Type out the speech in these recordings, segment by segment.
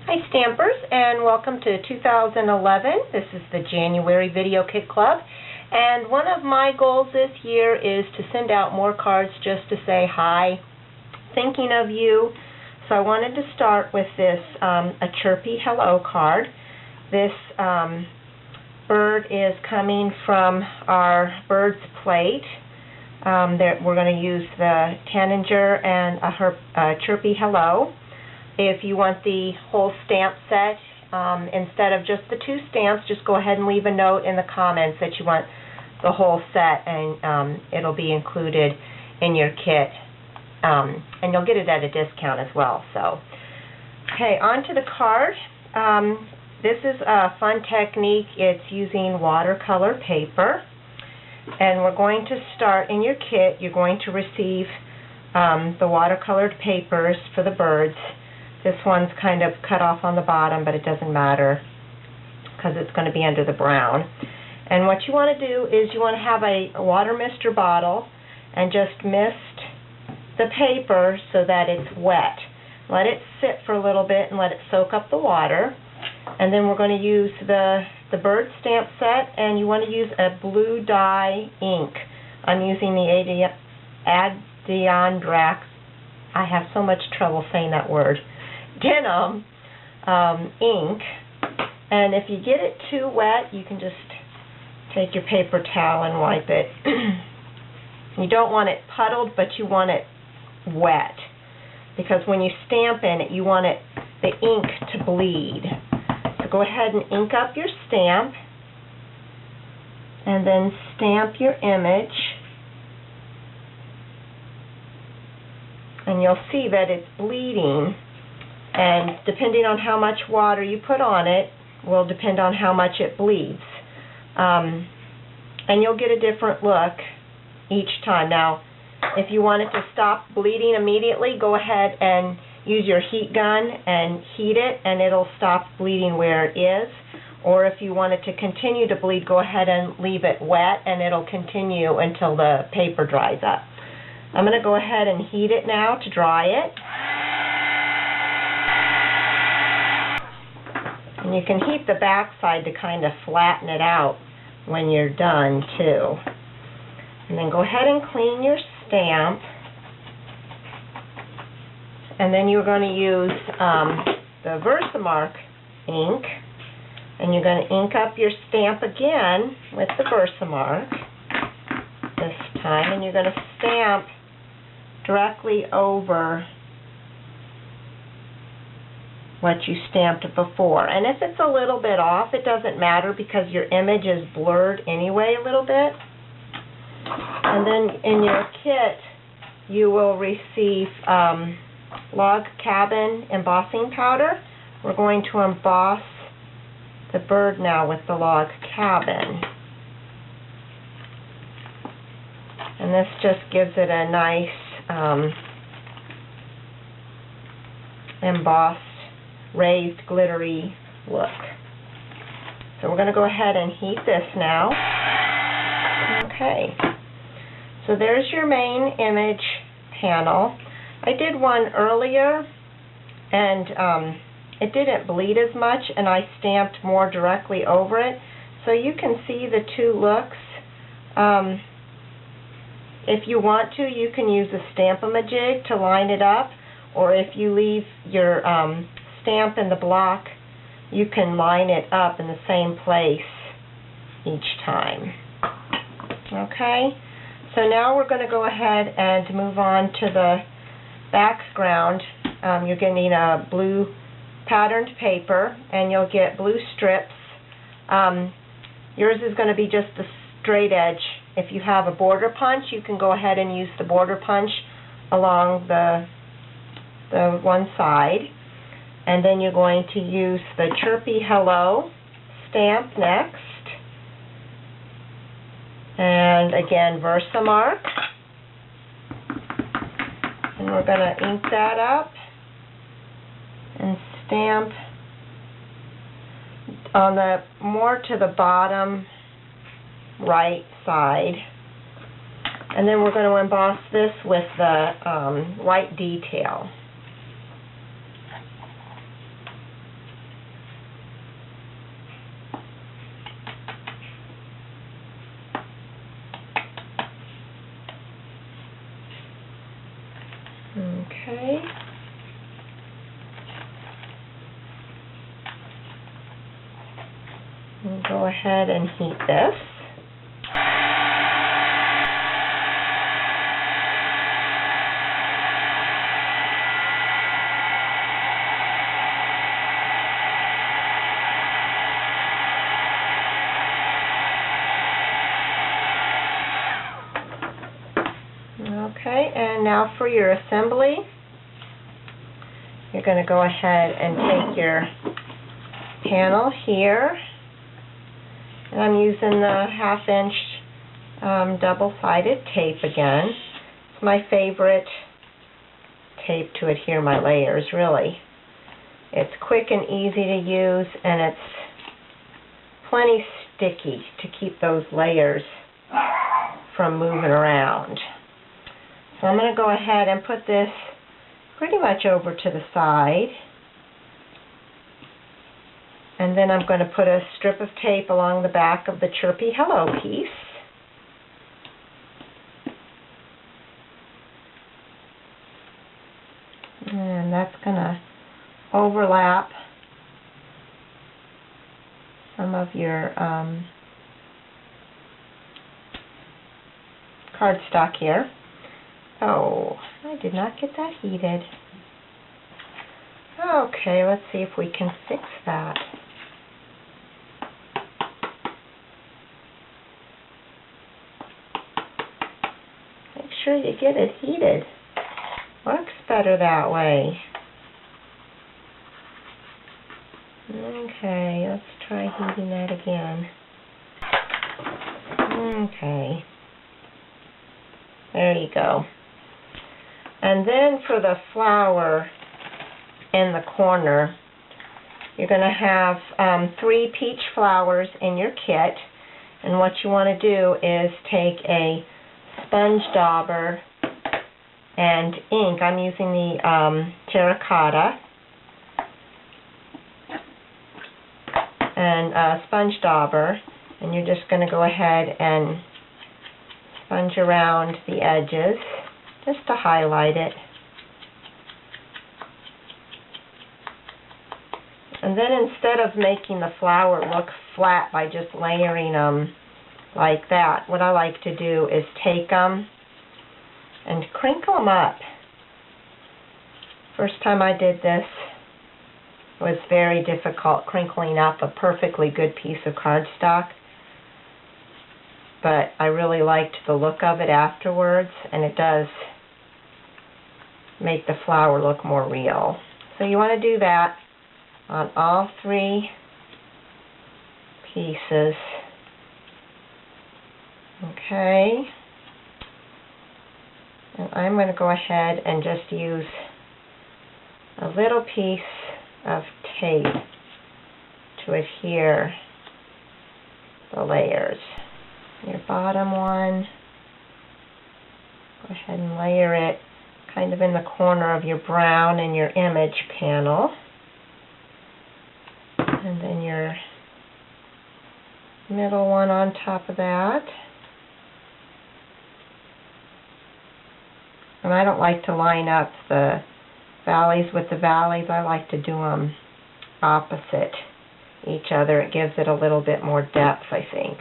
Hi Stampers, and welcome to 2011. This is the January Video Kit Club, and one of my goals this year is to send out more cards just to say hi, thinking of you. So I wanted to start with this a chirpy hello card. This bird is coming from our Birds plate. We're going to use the Tanager and a chirpy hello. If you want the whole stamp set, instead of just the 2 stamps, just go ahead and leave a note in the comments that you want the whole set, and it'll be included in your kit. And you'll get it at a discount as well. So, okay, on to the card. This is a fun technique. It's using watercolor paper. And we're going to start in your kit. You're going to receive the watercolored papers for the birds. This one's kind of cut off on the bottom, but it doesn't matter because it's going to be under the brown. And what you want to do is you want to have a water mister bottle and just mist the paper so that it's wet. Let it sit for a little bit and let it soak up the water. And then we're going to use the bird stamp set, and you want to use a blue dye ink. I'm using the Adirondack. I have so much trouble saying that word. Denim ink, and if you get it too wet, you can just take your paper towel and wipe it. You don't want it puddled, but you want it wet, because when you stamp in it, you want the ink to bleed. So go ahead and ink up your stamp, and then stamp your image, and you'll see that it's bleeding. And depending on how much water you put on it will depend on how much it bleeds. And you'll get a different look each time. Now, if you want it to stop bleeding immediately, go ahead and use your heat gun and heat it, and it'll stop bleeding where it is. Or if you want it to continue to bleed, go ahead and leave it wet, and it'll continue until the paper dries up. I'm going to go ahead and heat it now to dry it. And you can heat the back side to kind of flatten it out when you're done too. And then go ahead and clean your stamp. And then you're going to use the Versamark ink. And you're going to ink up your stamp again with the Versamark this time. And you're going to stamp directly over what you stamped before. And if it's a little bit off, it doesn't matter because your image is blurred anyway a little bit. And then in your kit, you will receive log cabin embossing powder. We're going to emboss the bird now with the log cabin. And this just gives it a nice embossed, raised, glittery look. So we're going to go ahead and heat this now. Okay. So there's your main image panel. I did one earlier, and it didn't bleed as much, and I stamped more directly over it. So you can see the 2 looks. If you want to, you can use a Stamp-A-Majig to line it up, or if you leave your stamp in the block, you can line it up in the same place each time. Okay, so now we're going to go ahead and move on to the background. You're getting a blue patterned paper, and you'll get blue strips. Yours is going to be just the straight edge. If you have a border punch, you can go ahead and use the border punch along the one side. And then you're going to use the Chirpy Hello stamp next. And again, Versamark. And we're going to ink that up and stamp on the more to the bottom right side. And then we're going to emboss this with the white detail. Okay. We'll go ahead and heat this. Okay, and now for your assembly, you're going to go ahead and take your panel here, and I'm using the 1/2" double-sided tape again. It's my favorite tape to adhere my layers, really. It's quick and easy to use, and it's plenty sticky to keep those layers from moving around. So I'm going to go ahead and put this pretty much over to the side. And then I'm going to put a strip of tape along the back of the Chirpy Hello piece. And that's going to overlap some of your cardstock here. Oh, I did not get that heated. Okay, let's see if we can fix that. Make sure you get it heated. Works better that way. Okay, let's try heating that again. Okay. There you go. And then for the flower in the corner, you're going to have 3 peach flowers in your kit. And what you want to do is take a sponge dauber and ink. I'm using the terracotta and a sponge dauber, and you're just going to go ahead and sponge around the edges just to highlight it. And then instead of making the flower look flat by just layering them like that, what I like to do is take them and crinkle them up. First time I did this was very difficult, crinkling up a perfectly good piece of cardstock. But I really liked the look of it afterwards, and it does make the flower look more real. So you want to do that on all 3 pieces. Okay. And I'm going to go ahead and just use a little piece of tape to adhere the layers. Your bottom one, go ahead and layer it kind of in the corner of your brown and your image panel. And then your middle one on top of that. And I don't like to line up the valleys with the valleys. I like to do them opposite each other. It gives it a little bit more depth, I think.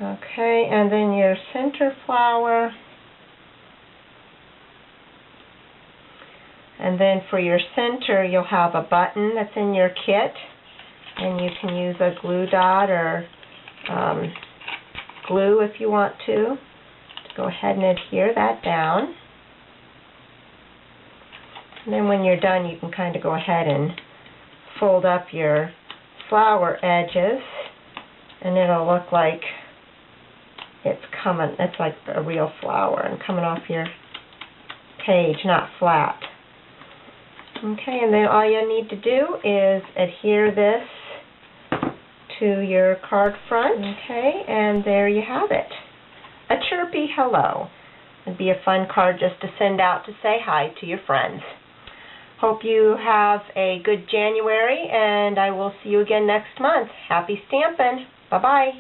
Okay, and then your center flower. And then for your center, you'll have a button that's in your kit. And you can use a glue dot or glue if you want to go ahead and adhere that down. And then when you're done, you can kind of go ahead and fold up your flower edges, and it'll look like it's like a real flower and coming off your page, not flat. Okay, and then all you need to do is adhere this to your card front. Okay, and there you have it. A chirpy hello. It'd be a fun card just to send out to say hi to your friends. Hope you have a good January, and I will see you again next month. Happy stamping. Bye-bye.